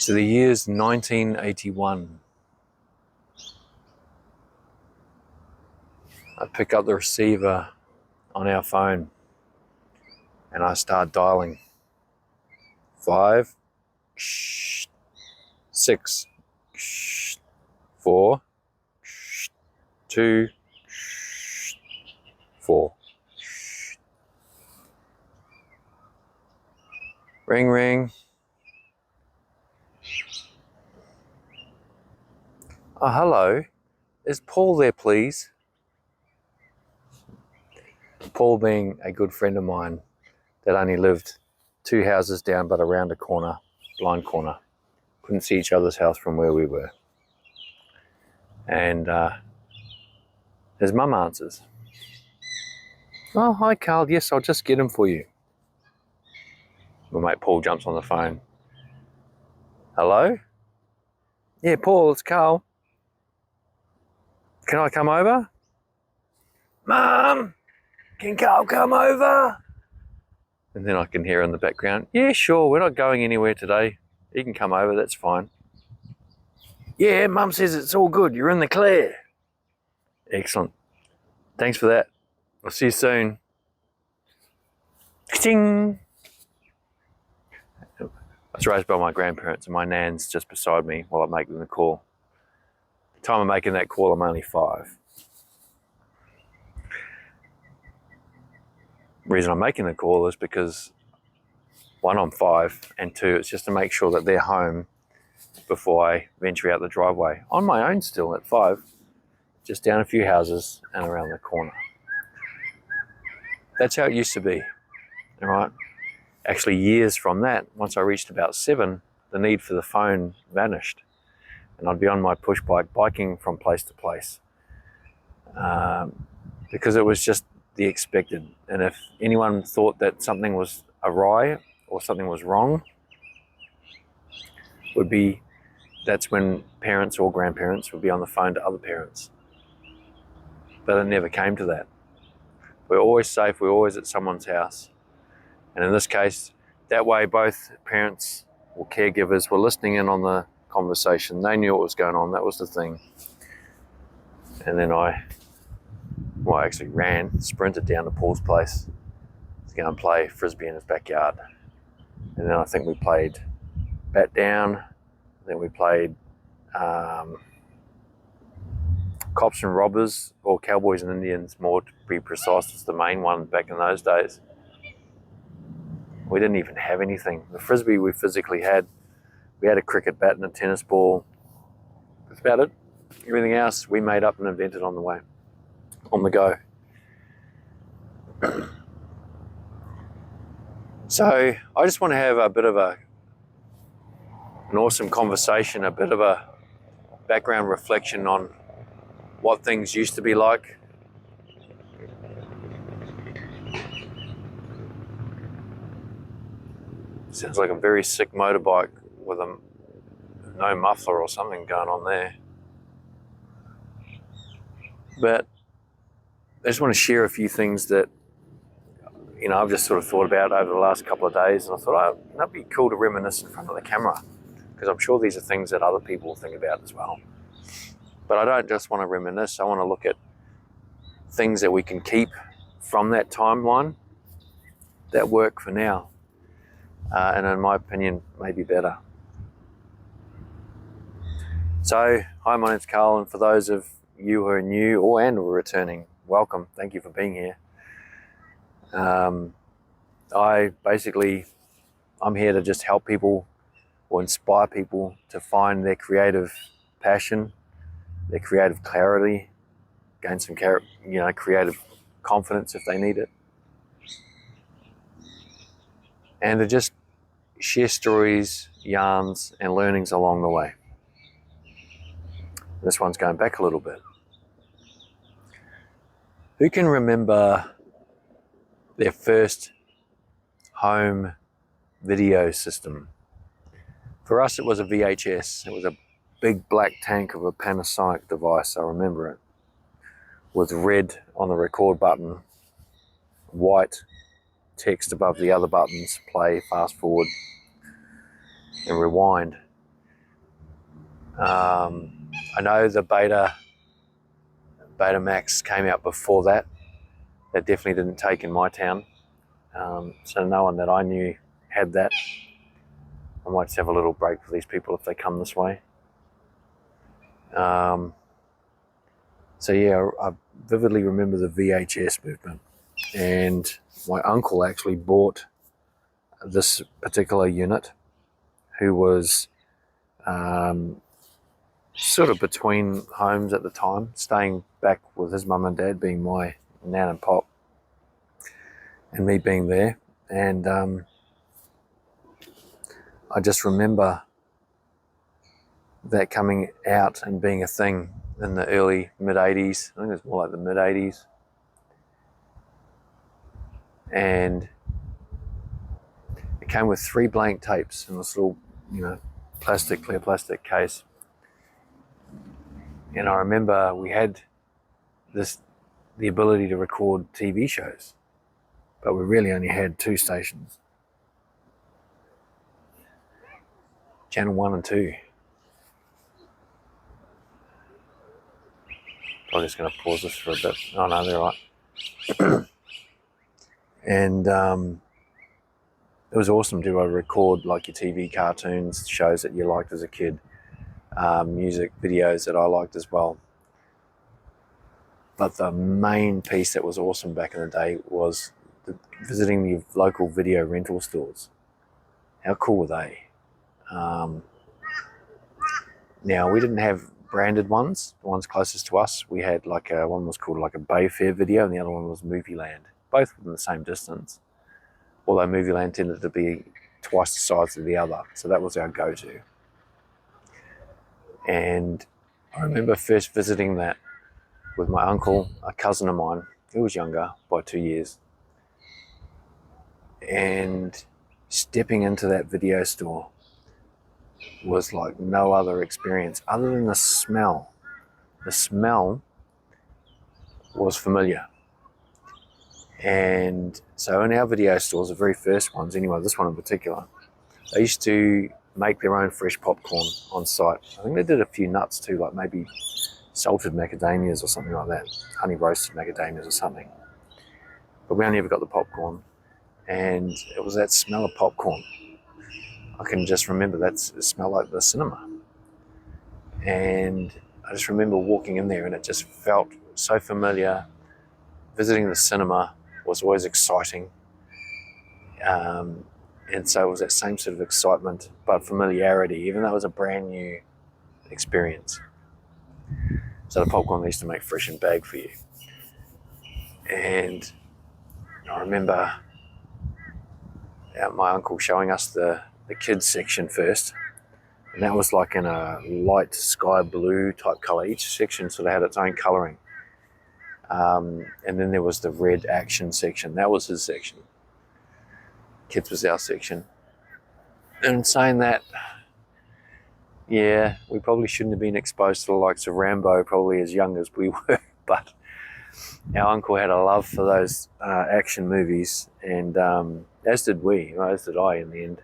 So the year's 1981. I pick up the receiver on our phone and I start dialing. 5, 6, 4, 2, 4. Ring, ring. Oh, hello. Is Paul there, please? Paul being a good friend of mine that only lived 2 houses down but around a corner, blind corner. Couldn't see each other's house from where we were. And his mum answers. Oh, hi Carl, yes, I'll just get him for you. My mate Paul jumps on the phone. Hello? Yeah, Paul, it's Carl. Can I come over? Mum, can Carl come over? And then I can hear in the background, yeah, sure, we're not going anywhere today. You can come over, that's fine. Yeah, Mum says it's all good, you're in the clear. Excellent. Thanks for that. I'll see you soon. Ka-ching! I was raised by my grandparents and my nan's just beside me while I'm making the call. The time I'm making that call, I'm only 5. The reason I'm making the call is because 1, I'm 5, and 2, it's just to make sure that they're home before I venture out the driveway. On my own still at 5, just down a few houses and around the corner. That's how it used to be, all right? Actually, years from that, once I reached about 7, the need for the phone vanished. And I'd be on my push bike, biking from place to place. Because it was just the expected. And if anyone thought that something was awry or something was wrong, that's when parents or grandparents would be on the phone to other parents. But it never came to that. We're always safe, we're always at someone's house. And in this case, that way both parents or caregivers were listening in on the conversation. They knew what was going on, that was the thing. And then I actually sprinted down to Paul's place to go and play Frisbee in his backyard. And then I think we played Bat Down, then we played Cops and Robbers, or Cowboys and Indians, more to be precise. It's the main one back in those days. We didn't even have anything. The Frisbee we physically had, we had a cricket bat and a tennis ball. That's about it. Everything else we made up and invented on the go. So I just want to have a bit of an awesome conversation, a bit of a background reflection on what things used to be like. Sounds like a very sick motorbike with no muffler or something going on there. But I just want to share a few things that, I've just sort of thought about over the last couple of days, and I thought, that'd be cool to reminisce in front of the camera, because I'm sure these are things that other people think about as well. But I don't just want to reminisce, I want to look at things that we can keep from that timeline that work for now. And in my opinion, maybe better. So, hi, my name's Carl, and for those of you who are new and returning, welcome. Thank you for being here. I'm here to just help people or inspire people to find their creative passion, their creative clarity, gain some creative confidence if they need it, and to just share stories, yarns, and learnings along the way. This one's going back a little bit. Who can remember their first home video system? For us, it was a VHS. It was a big black tank of a Panasonic device, I remember it, with red on the record button, white text above the other buttons, play, fast forward, and rewind. I know the Betamax came out before that. That definitely didn't take in my town. So no one that I knew had that. I might just have a little break for these people if they come this way. So yeah, I vividly remember the VHS movement, and my uncle actually bought this particular unit, who was sort of between homes at the time, staying back with his mum and dad, being my nan and pop, and me being there. And I just remember that coming out and being a thing in the early mid-80s. I think it was more like the mid-80s. And it came with 3 blank tapes in this little, clear plastic case. And I remember we had the ability to record TV shows, but we really only had 2 stations. Channel 1 and 2. I'm just going to pause this for a bit. Oh no, they're right. And it was awesome to record like your TV cartoons, shows that you liked as a kid, music videos that I liked as well. But the main piece that was awesome back in the day was visiting the local video rental stores. How cool were they? Now, we didn't have branded ones. The ones closest to us, we had one was called like a Bayfair Video, and the other one was Movieland. Both within the same distance, although Movieland tended to be twice the size of the other. So that was our go-to. And I remember first visiting that with my uncle, a cousin of mine, who was younger by 2 years, and stepping into that video store was like no other experience other than the smell. The smell was familiar. And so in our video stores, the very first ones anyway, this one in particular, they used to make their own fresh popcorn on site. I think they did a few nuts too, like maybe salted macadamias or something like that, honey roasted macadamias or something. But we only ever got the popcorn, and it was that smell of popcorn. I can just remember that it smelled like the cinema. And I just remember walking in there and it just felt so familiar. Visiting the cinema was always exciting. And so it was that same sort of excitement, but familiarity, even though it was a brand new experience. So the popcorn they used to make fresh and bag for you. And I remember my uncle showing us the kids section first. And that was like in a light sky blue type colour. Each section sort of had its own colouring. And then there was the red action section. That was his section. Kids was our section. And saying that, yeah, we probably shouldn't have been exposed to the likes of Rambo probably as young as we were, but our uncle had a love for those action movies, and as did we, as did I in the end.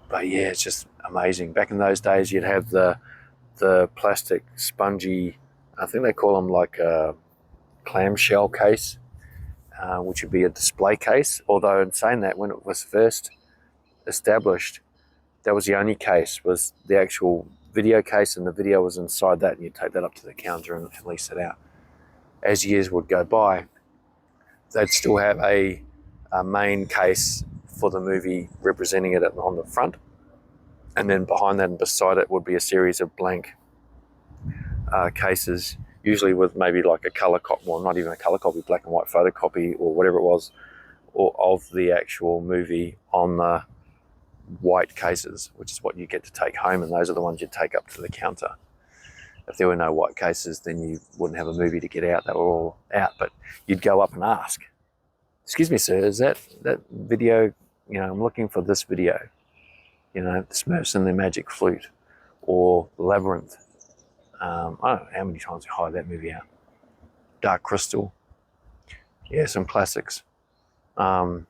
But yeah, it's just amazing. Back in those days, you'd have the plastic spongy, I think they call them like a clamshell case, which would be a display case. Although in saying that, when it was first established, that was the only case, was the actual video case, and the video was inside that, and you'd take that up to the counter and lease it out. As years would go by, they'd still have a main case for the movie representing it on the front, and then behind that and beside it would be a series of blank cases, usually with maybe like a colour copy, well, not even a colour copy, black and white photocopy or whatever it was, or of the actual movie on the white cases, which is what you get to take home, and those are the ones you'd take up to the counter. If there were no white cases, then you wouldn't have a movie to get out. They were all out, but you'd go up and ask, "Excuse me, sir, is that video, I'm looking for this video, the Smurfs and the Magic Flute, or Labyrinth." I don't know how many times we hired that movie out. Dark Crystal. Yeah, some classics. And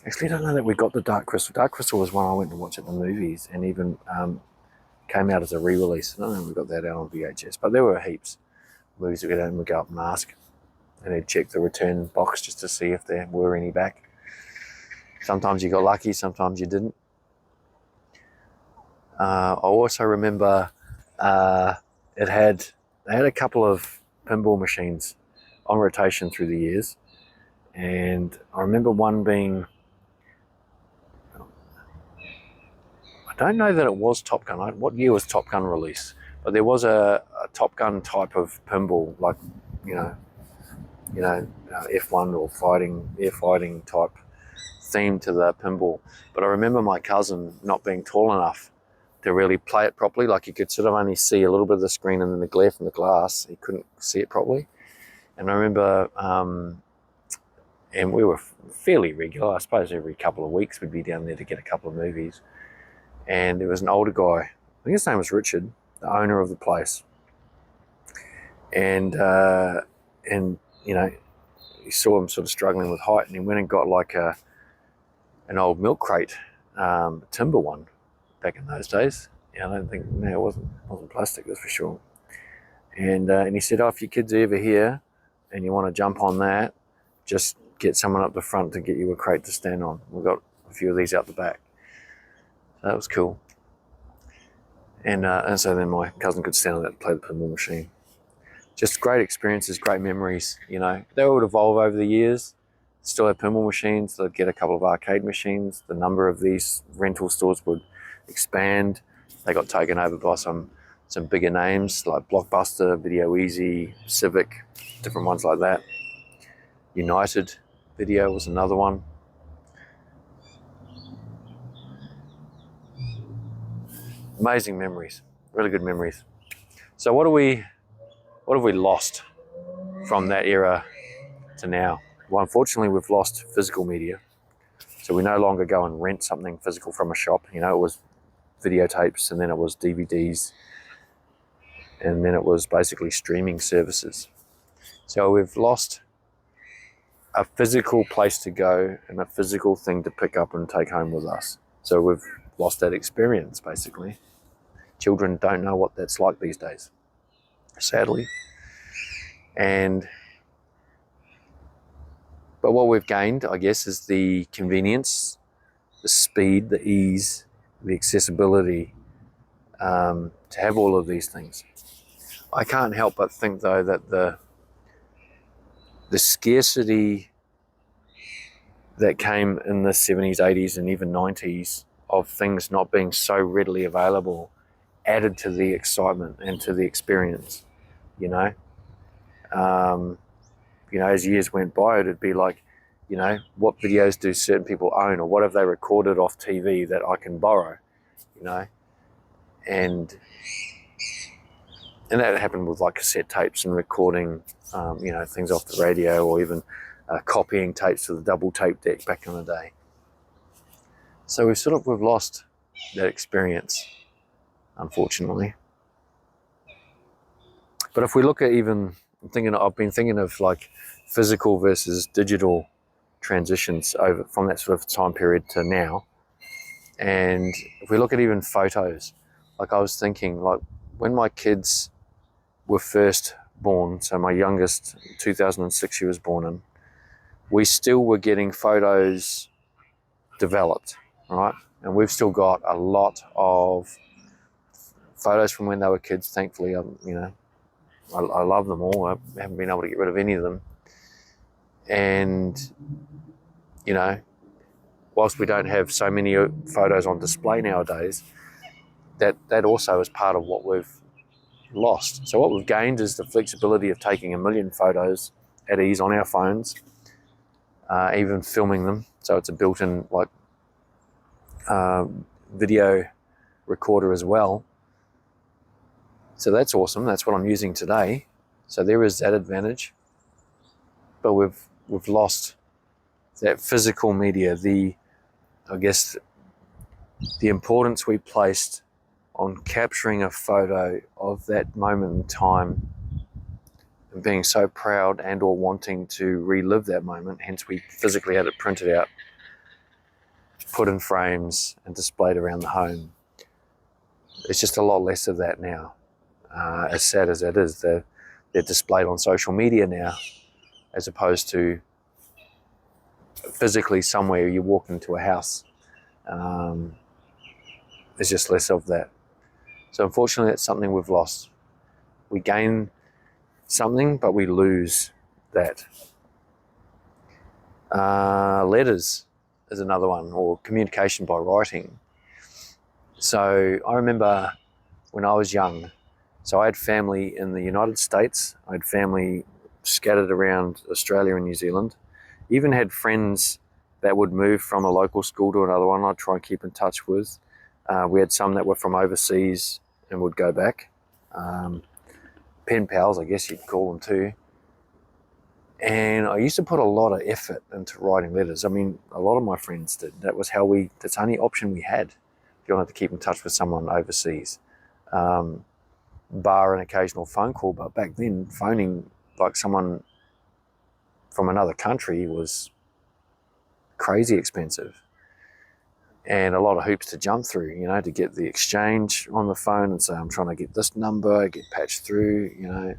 Actually, I don't know that we got the Dark Crystal. Dark Crystal was one I went to watch at the movies, and even came out as a re-release. I don't know if we got that out on VHS, but there were heaps of movies that we'd go up and ask, and they'd check the return box just to see if there were any back. Sometimes you got lucky, sometimes you didn't. I also remember they had a couple of pinball machines on rotation through the years, and I remember one being, I don't know that it was Top Gun. What year was Top Gun released? But there was a Top Gun type of pinball, like F1 or air fighting type theme to the pinball. But I remember my cousin not being tall enough to really play it properly. Like, he could sort of only see a little bit of the screen, and then the glare from the glass, he couldn't see it properly. And I remember, and we were fairly regular. I suppose every couple of weeks we'd be down there to get a couple of movies. And there was an older guy, I think his name was Richard, the owner of the place. And he saw him sort of struggling with height, and he went and got like an old milk crate, timber one, back in those days. I don't think, no, it wasn't plastic, that's for sure. And he said, if your kids are ever here and you want to jump on that, just get someone up the front to get you a crate to stand on. We've got a few of these out the back. So that was cool. And so then my cousin could stand on that and play the pinball machine. Just great experiences, great memories. They would evolve over the years. Still have pinball machines. They'd get a couple of arcade machines. The number of these rental stores would expand. They got taken over by some bigger names like Blockbuster, Video Easy, Civic, different ones like that. United Video was another one. Amazing memories, really good memories. So what have we lost from that era to now? Well, unfortunately, we've lost physical media. So we no longer go and rent something physical from a shop. It was videotapes, and then it was DVDs, and then it was basically streaming services. So we've lost a physical place to go and a physical thing to pick up and take home with us. So we've lost that experience, basically. Children don't know what that's like these days, sadly. But what we've gained, I guess, is the convenience, the speed, the ease, the accessibility to have all of these things. I can't help but think, though, that the scarcity that came in the 70s, 80s, and even 90s of things not being so readily available added to the excitement and to the experience, as years went by, it'd be like, what videos do certain people own, or what have they recorded off TV that I can borrow, and that happened with like cassette tapes and recording, things off the radio, or even copying tapes to the double tape deck back in the day. So we've lost that experience, unfortunately. But if we look at I've been thinking of like physical versus digital transitions over from that sort of time period to now. And if we look at even photos, like I was thinking, like when my kids were first born, so my youngest, 2006 she was born in, we still were getting photos developed, right? And we've still got a lot of photos from when they were kids, thankfully. I love them all. I haven't been able to get rid of any of them. And, whilst we don't have so many photos on display nowadays, that also is part of what we've lost. So what we've gained is the flexibility of taking 1 million photos at ease on our phones, even filming them. So it's a built-in video recorder as well. So that's awesome. That's what I'm using today. So there is that advantage. But we've lost that physical media, the importance we placed on capturing a photo of that moment in time and being so proud and or wanting to relive that moment. Hence we physically had it printed out. put in frames and displayed around the home. There's just a lot less of that now. As sad as that is, they're displayed on social media now, as opposed to physically somewhere you walk into a house. There's just less of that. So unfortunately, that's something we've lost. We gain something, but we lose that. Letters is another one, or communication by writing. So I remember when I was young, so I had family in the United States, I had family scattered around Australia and New Zealand, even had friends that would move from a local school to another one I'd try and keep in touch with. We had some that were from overseas and would go back. Pen pals, I guess you'd call them too. And I used to put a lot of effort into writing letters. I mean, a lot of my friends did. That's the only option we had if you wanted to keep in touch with someone overseas. Bar an occasional phone call, but back then, phoning like someone from another country was crazy expensive. And a lot of hoops to jump through, to get the exchange on the phone and say, I'm trying to get this number, get patched through,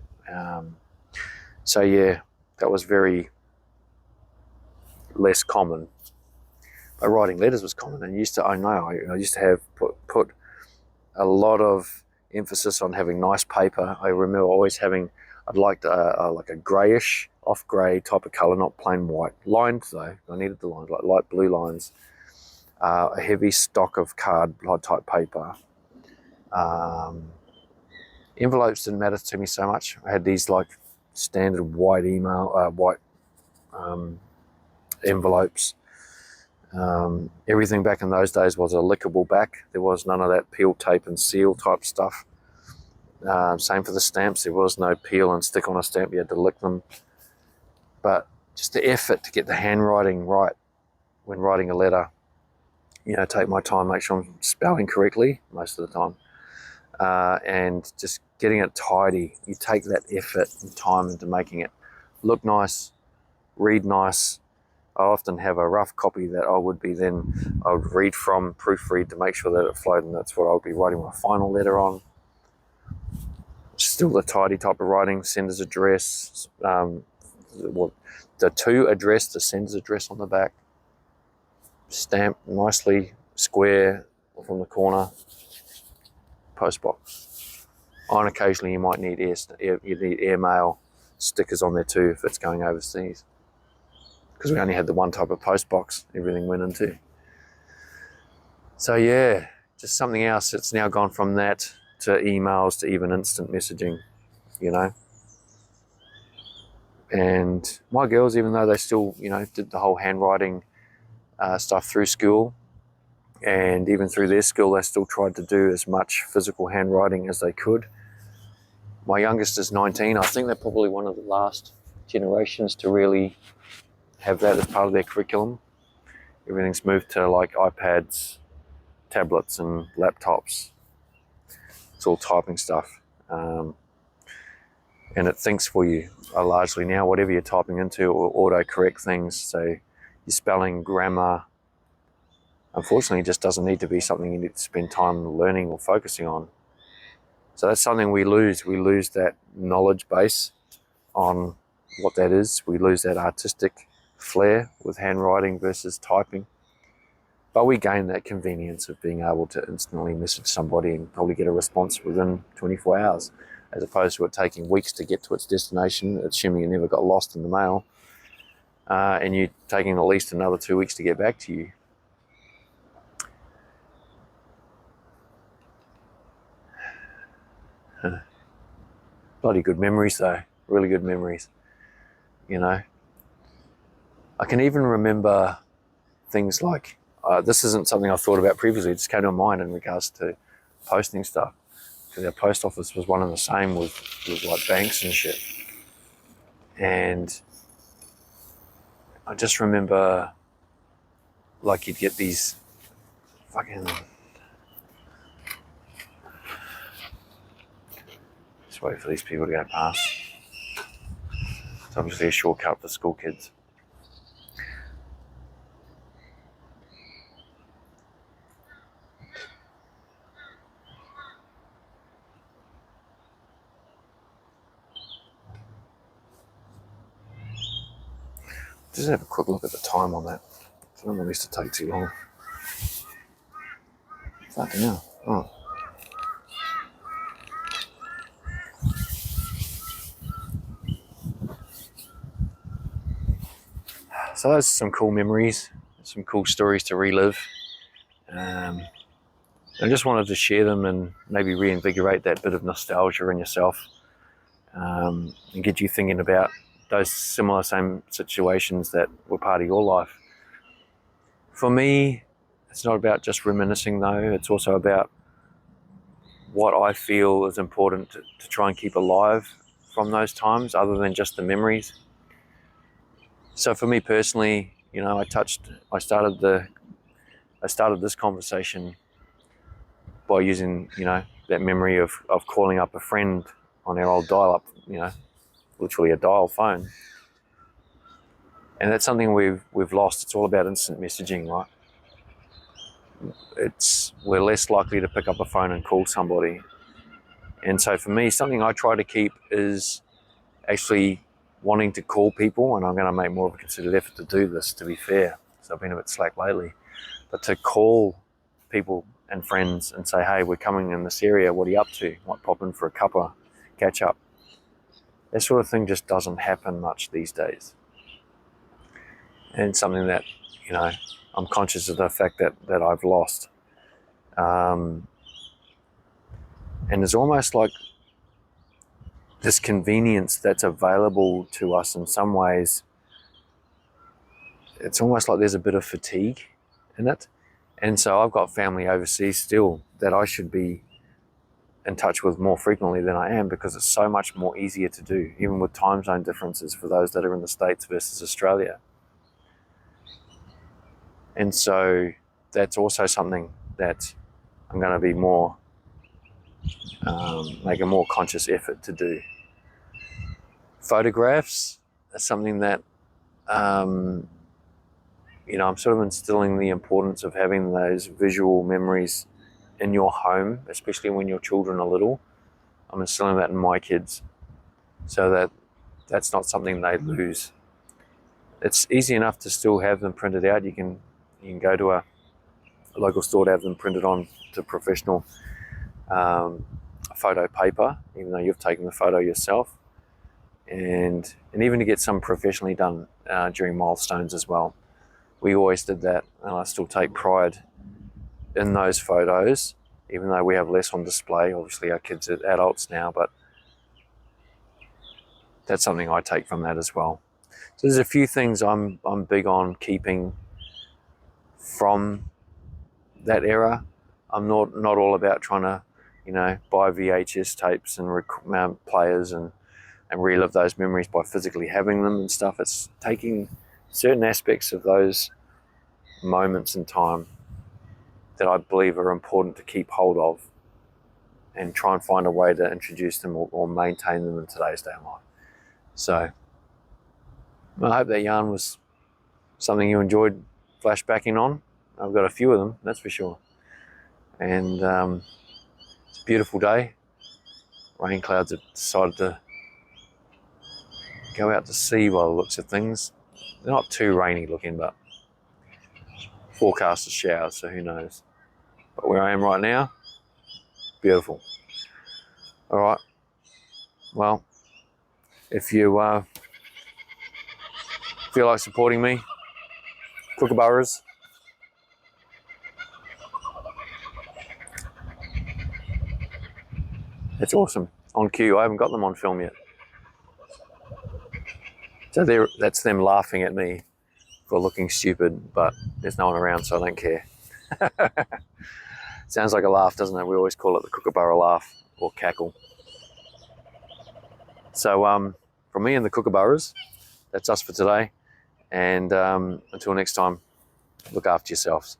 So yeah, that was very less common. But writing letters was common, and I used to have put a lot of emphasis on having nice paper. I remember always I'd liked like a greyish, off grey type of colour, not plain white. Lined though, I needed the lines, like light blue lines. A heavy stock of card type paper. Envelopes didn't matter to me so much. I had these like standard white envelopes. Everything back in those days was a lickable back. There was none of that peel, tape and seal type stuff. Same for the stamps. There was no peel and stick on a stamp. You had to lick them. But just the effort to get the handwriting right when writing a letter. Take my time, make sure I'm spelling correctly most of the time. And just getting it tidy. You take that effort and time into making it look nice, read nice. I often have a rough copy that I would read from, proofread to make sure that it flowed, and that's what I'll be writing my final letter on. Still the tidy type of writing, sender's address, the to address, the sender's address on the back. Stamped nicely, square from the corner, postbox. On occasionally you might need airmail stickers on there too if it's going overseas, because we only had the one type of postbox everything went into. So yeah, just something else. It's now gone from that to emails to even instant messaging, And my girls, even though they still, did the whole handwriting stuff through school, and even through their school, they still tried to do as much physical handwriting as they could. My youngest is 19. I think they're probably one of the last generations to really have that as part of their curriculum. Everything's moved to like iPads, tablets and laptops. It's all typing stuff. And it thinks for you largely now. Whatever you're typing into will auto-correct things. So your spelling, grammar, unfortunately, just doesn't need to be something you need to spend time learning or focusing on. So that's something we lose. We lose that knowledge base on what that is. We lose that artistic flair with handwriting versus typing. But we gain that convenience of being able to instantly message somebody and probably get a response within 24 hours, as opposed to it taking weeks to get to its destination, assuming it never got lost in the mail, and you taking at least another 2 weeks to get back to you. Bloody good memories though, really good memories. I can even remember things like, this isn't something I thought about previously, it just came to mind in regards to posting stuff, because our post office was one and the same with like banks and shit. And I just remember, like, you'd get these fucking, just wait for these people to go past. It's obviously a shortcut for school kids. Just have a quick look at the time on that. I don't want this to take too long. Fucking hell. Oh. So those are some cool memories, some cool stories to relive. I just wanted to share them and maybe reinvigorate that bit of nostalgia in yourself, and get you thinking about those similar same situations that were part of your life. For me, it's not about just reminiscing though, it's also about what I feel is important to try and keep alive from those times other than just the memories. So for me personally, you know, I started this conversation by using, you know, that memory of calling up a friend on our old dial-up, you know, literally a dial phone. And that's something we've lost. It's all about instant messaging, right? We're less likely to pick up a phone and call somebody. And so for me, something I try to keep is actually wanting to call people, and I'm going to make more of a considered effort to do this, to be fair. So I've been a bit slack lately. But to call people and friends and say, hey, we're coming in this area, what are you up to? Might pop in for a cuppa, catch up. That sort of thing just doesn't happen much these days. And it's something that, you know, I'm conscious of the fact that I've lost. And it's almost like this convenience that's available to us in some ways. It's almost like there's a bit of fatigue in it. And so I've got family overseas still that I should be in touch with more frequently than I am, because it's so much more easier to do, even with time zone differences for those that are in the States versus Australia. And so that's also something that I'm going to be more, make a more conscious effort to do. Photographs are something that, you know, I'm sort of instilling the importance of having those visual memories in your home, especially when your children are little. I'm instilling that in my kids so that that's not something they lose. It's easy enough to still have them printed out. You can go to a local store to have them printed on to professional photo paper, even though you've taken the photo yourself, and even to get some professionally done during milestones as well. We always did that, and I still take pride in those photos, even though we have less on display. Obviously our kids are adults now, but that's something I take from that as well. So there's a few things I'm big on keeping from that era. I'm not all about trying to, you know, buy VHS tapes and players and relive those memories by physically having them and stuff. It's taking certain aspects of those moments in time that I believe are important to keep hold of and try and find a way to introduce them or maintain them in today's day and life. So I hope that yarn was something you enjoyed flashbacking on. I've got a few of them, that's for sure. And it's a beautiful day. Rain clouds have decided to go out to sea by the looks of things. They're not too rainy looking, but forecast a shower, so who knows. But where I am right now, beautiful. All right. Well, if you feel like supporting me, Kookaburras, it's awesome. On cue. I haven't got them on film yet. So that's them laughing at me for looking stupid, but there's no one around, so I don't care. Sounds like a laugh, doesn't it? We always call it the Kookaburra laugh or cackle. So from me and the Kookaburras, that's us for today. And until next time, look after yourselves.